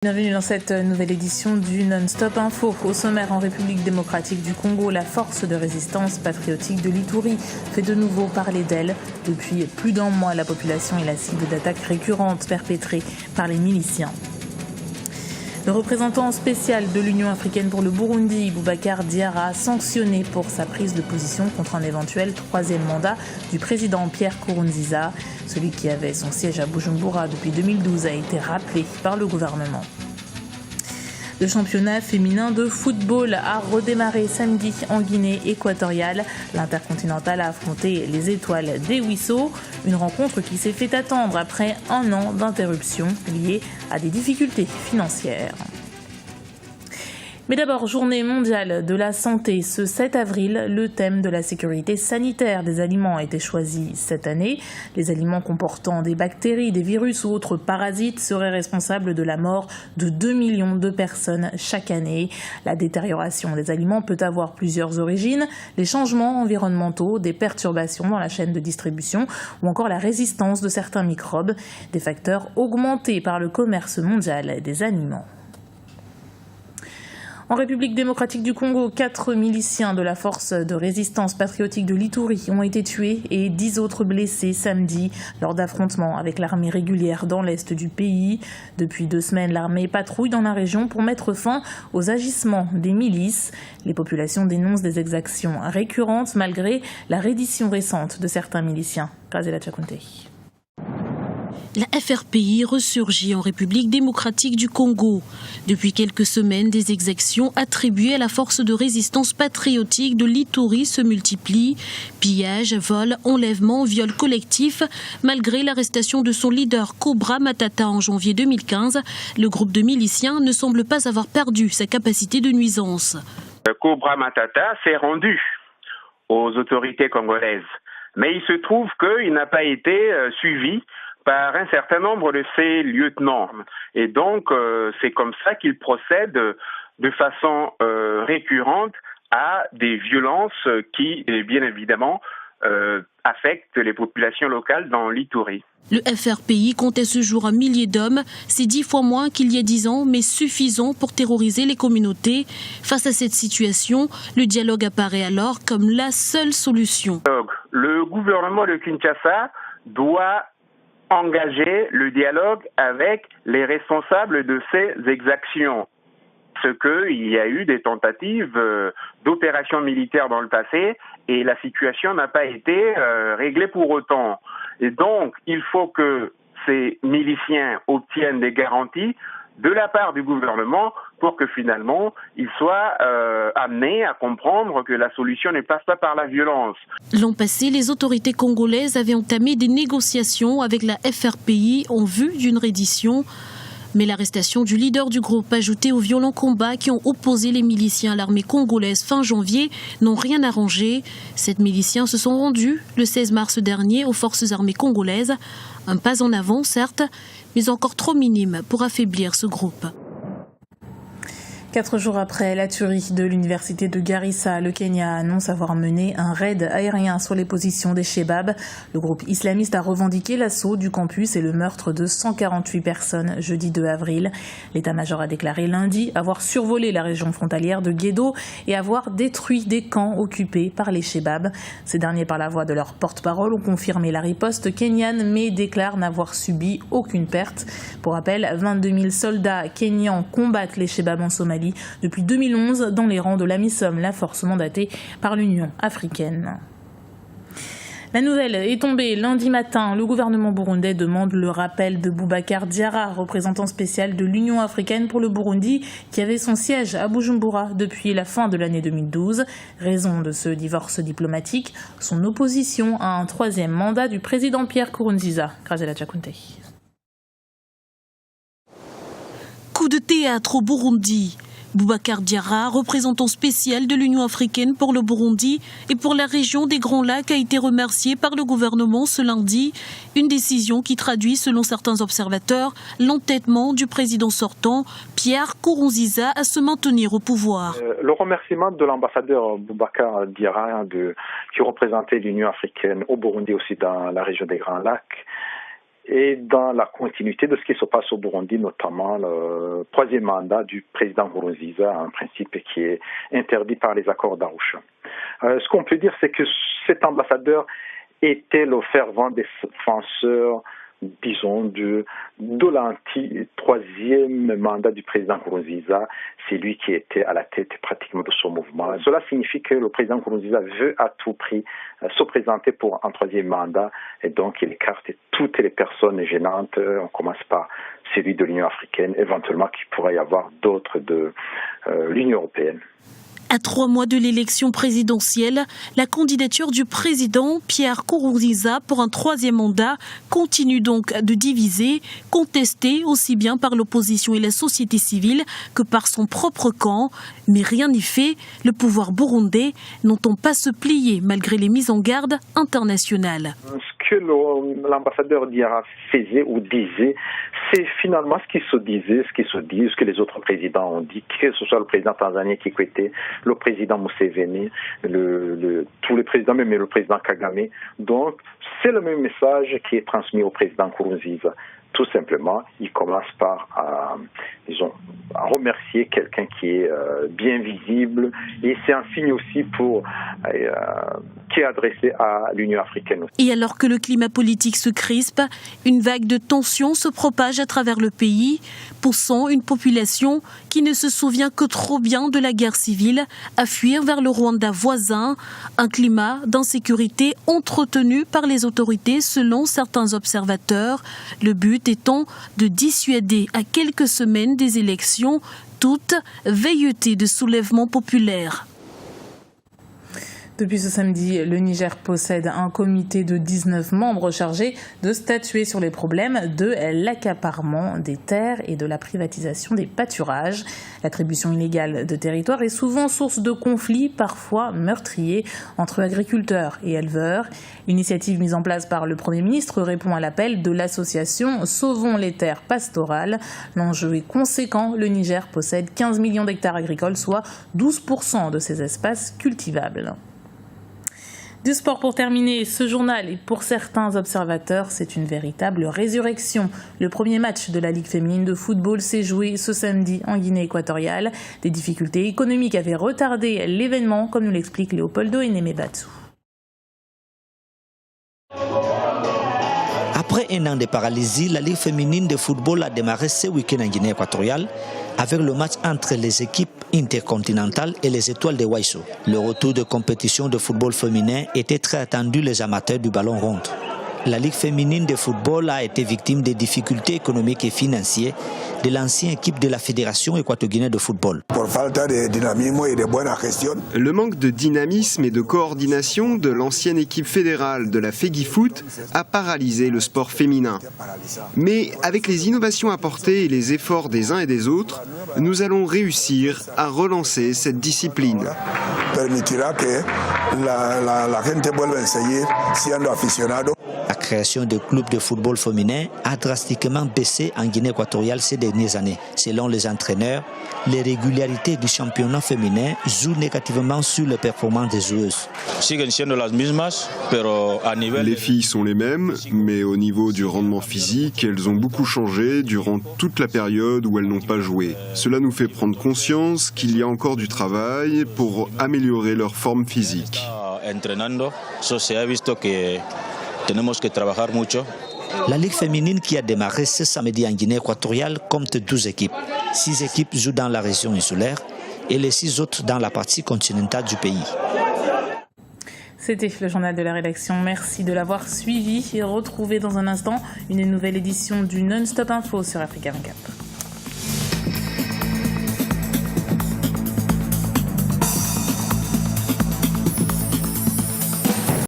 Bienvenue dans cette nouvelle édition du Non-Stop Info. Au sommaire, en République démocratique du Congo, la force de résistance patriotique de l'Ituri fait de nouveau parler d'elle. Depuis plus d'un mois, la population est la cible d'attaques récurrentes perpétrées par les miliciens. Le représentant spécial de l'Union africaine pour le Burundi, Boubacar Diarra, sanctionné pour sa prise de position contre un éventuel troisième mandat du président Pierre Nkurunziza. Celui qui avait son siège à Bujumbura depuis 2012 a été rappelé par le gouvernement. Le championnat féminin de football a redémarré samedi en Guinée équatoriale. L'Intercontinental a affronté les Étoiles des Wissaux, une rencontre qui s'est fait attendre après un an d'interruption liée à des difficultés financières. Mais d'abord, journée mondiale de la santé. Ce 7 avril, le thème de la sécurité sanitaire des aliments a été choisi cette année. Les aliments comportant des bactéries, des virus ou autres parasites seraient responsables de la mort de 2 millions de personnes chaque année. La détérioration des aliments peut avoir plusieurs origines. Les changements environnementaux, des perturbations dans la chaîne de distribution ou encore la résistance de certains microbes. Des facteurs augmentés par le commerce mondial des aliments. En République démocratique du Congo, 4 miliciens de la force de résistance patriotique de l'Ituri ont été tués et 10 autres blessés samedi lors d'affrontements avec l'armée régulière dans l'est du pays. Depuis 2 semaines, l'armée patrouille dans la région pour mettre fin aux agissements des milices. Les populations dénoncent des exactions récurrentes malgré la reddition récente de certains miliciens. Grazela Tchakounte. La FRPI ressurgit en République démocratique du Congo. Depuis quelques semaines, des exactions attribuées à la force de résistance patriotique de l'Ituri se multiplient. Pillages, vols, enlèvements, viols collectifs. Malgré l'arrestation de son leader Cobra Matata en janvier 2015, le groupe de miliciens ne semble pas avoir perdu sa capacité de nuisance. Cobra Matata s'est rendu aux autorités congolaises, mais il se trouve qu'il n'a pas été suivi par un certain nombre de ses lieutenants. Et donc, c'est comme ça qu'il procède de façon récurrente à des violences qui, bien évidemment, affectent les populations locales dans l'Ituri. Le FRPI comptait ce jour un millier d'hommes, c'est 10 fois moins qu'il y a 10 ans, mais suffisant pour terroriser les communautés. Face à cette situation, le dialogue apparaît alors comme la seule solution. Le gouvernement de Kinshasa doit engager le dialogue avec les responsables de ces exactions. Parce qu'il y a eu des tentatives d'opérations militaires dans le passé et la situation n'a pas été réglée pour autant. Et donc, il faut que ces miliciens obtiennent des garanties de la part du gouvernement pour que finalement ils soient amenés à comprendre que la solution ne passe pas par la violence. L'an passé, les autorités congolaises avaient entamé des négociations avec la FRPI en vue d'une reddition. Mais l'arrestation du leader du groupe ajouté aux violents combats qui ont opposé les miliciens à l'armée congolaise fin janvier n'ont rien arrangé. Ces miliciens se sont rendus le 16 mars dernier aux forces armées congolaises. Un pas en avant, certes, mais encore trop minime pour affaiblir ce groupe. 4 jours après la tuerie de l'université de Garissa, le Kenya annonce avoir mené un raid aérien sur les positions des Chebab. Le groupe islamiste a revendiqué l'assaut du campus et le meurtre de 148 personnes jeudi 2 avril. L'état-major a déclaré lundi avoir survolé la région frontalière de Guédo et avoir détruit des camps occupés par les Chebab. Ces derniers, par la voix de leur porte-parole, ont confirmé la riposte kenyane mais déclarent n'avoir subi aucune perte. Pour rappel, 22 000 soldats kenyans combattent les Chebab en Somalie depuis 2011 dans les rangs de l'AMISOM, la force mandatée par l'Union africaine. La nouvelle est tombée lundi matin. Le gouvernement burundais demande le rappel de Boubacar Diarra, représentant spécial de l'Union africaine pour le Burundi, qui avait son siège à Bujumbura depuis la fin de l'année 2012. Raison de ce divorce diplomatique, son opposition à un troisième mandat du président Pierre Nkurunziza. Grazela Tchakounte. Coup de théâtre au Burundi. Boubacar Diarra, représentant spécial de l'Union africaine pour le Burundi et pour la région des Grands Lacs, a été remercié par le gouvernement ce lundi. Une décision qui traduit, selon certains observateurs, l'entêtement du président sortant, Pierre Nkurunziza, à se maintenir au pouvoir. Le remerciement de l'ambassadeur Boubacar Diarra, qui représentait l'Union africaine au Burundi, aussi dans la région des Grands Lacs, et dans la continuité de ce qui se passe au Burundi, notamment le troisième mandat du président Nkurunziza, un principe qui est interdit par les accords d'Arusha. Ce qu'on peut dire, c'est que cet ambassadeur était le fervent défenseur, disons, de l'anti-troisième mandat du président Nkurunziza. C'est lui qui était à la tête pratiquement de ce mouvement. Cela signifie que le président Nkurunziza veut à tout prix se présenter pour un troisième mandat, et donc il écarte toutes les personnes gênantes. On commence par celui de l'Union africaine, éventuellement qu'il pourrait y avoir d'autres de l'Union européenne. À 3 mois de l'élection présidentielle, la candidature du président Pierre Nkurunziza pour un troisième mandat continue donc de diviser, contestée aussi bien par l'opposition et la société civile que par son propre camp. Mais rien n'y fait, le pouvoir burundais n'entend pas se plier malgré les mises en garde internationales. Ce que l'ambassadeur Diarra faisait ou disait, c'est finalement ce qui se disait, ce que les autres présidents ont dit, que ce soit le président tanzanien Kikwete, le président Museveni, tous les présidents, même le président Kagame. Donc, c'est le même message qui est transmis au président Nkurunziza. Tout simplement, il commence par à remercier quelqu'un qui est bien visible, et c'est un signe aussi qui est adressé à l'Union africaine. Et alors que le climat politique se crispe, une vague de tensions se propage à travers le pays, poussant une population qui ne se souvient que trop bien de la guerre civile à fuir vers le Rwanda voisin, un climat d'insécurité entretenu par les autorités selon certains observateurs. Le but étant de dissuader à quelques semaines des élections toute velléité de soulèvement populaire. Depuis ce samedi, le Niger possède un comité de 19 membres chargé de statuer sur les problèmes de l'accaparement des terres et de la privatisation des pâturages. L'attribution illégale de territoires est souvent source de conflits, parfois meurtriers, entre agriculteurs et éleveurs. L'initiative mise en place par le Premier ministre répond à l'appel de l'association Sauvons les terres pastorales. L'enjeu est conséquent. Le Niger possède 15 millions d'hectares agricoles, soit 12% de ses espaces cultivables. Du sport pour terminer, ce journal, et pour certains observateurs, c'est une véritable résurrection. Le premier match de la Ligue féminine de football s'est joué ce samedi en Guinée équatoriale. Des difficultés économiques avaient retardé l'événement, comme nous l'explique Léopoldo Enemebatsu. Après un an de paralysie, la Ligue féminine de football a démarré ce week-end en Guinée équatoriale avec le match entre les équipes intercontinentales et les étoiles de Waïsou. Le retour de compétition de football féminin était très attendu les amateurs du ballon rond. La Ligue féminine de football a été victime des difficultés économiques et financières de l'ancienne équipe de la Fédération équato-guinéenne de football. Le manque de dynamisme et de coordination de l'ancienne équipe fédérale de la FEGIFOOT a paralysé le sport féminin. Mais avec les innovations apportées et les efforts des uns et des autres, nous allons réussir à relancer cette discipline. La création de clubs de football féminin a drastiquement baissé en Guinée équatoriale ces dernières années. Selon les entraîneurs, les régularités du championnat féminin jouent négativement sur les performances des joueuses. Les filles sont les mêmes, mais au niveau du rendement physique, elles ont beaucoup changé durant toute la période où elles n'ont pas joué. Cela nous fait prendre conscience qu'il y a encore du travail pour améliorer leur forme physique. La Ligue féminine qui a démarré ce samedi en Guinée équatoriale compte 12 équipes. 6 équipes jouent dans la région insulaire et les 6 autres dans la partie continentale du pays. C'était le journal de la rédaction. Merci de l'avoir suivi et retrouvez dans un instant une nouvelle édition du Non-Stop Info sur Africa 24.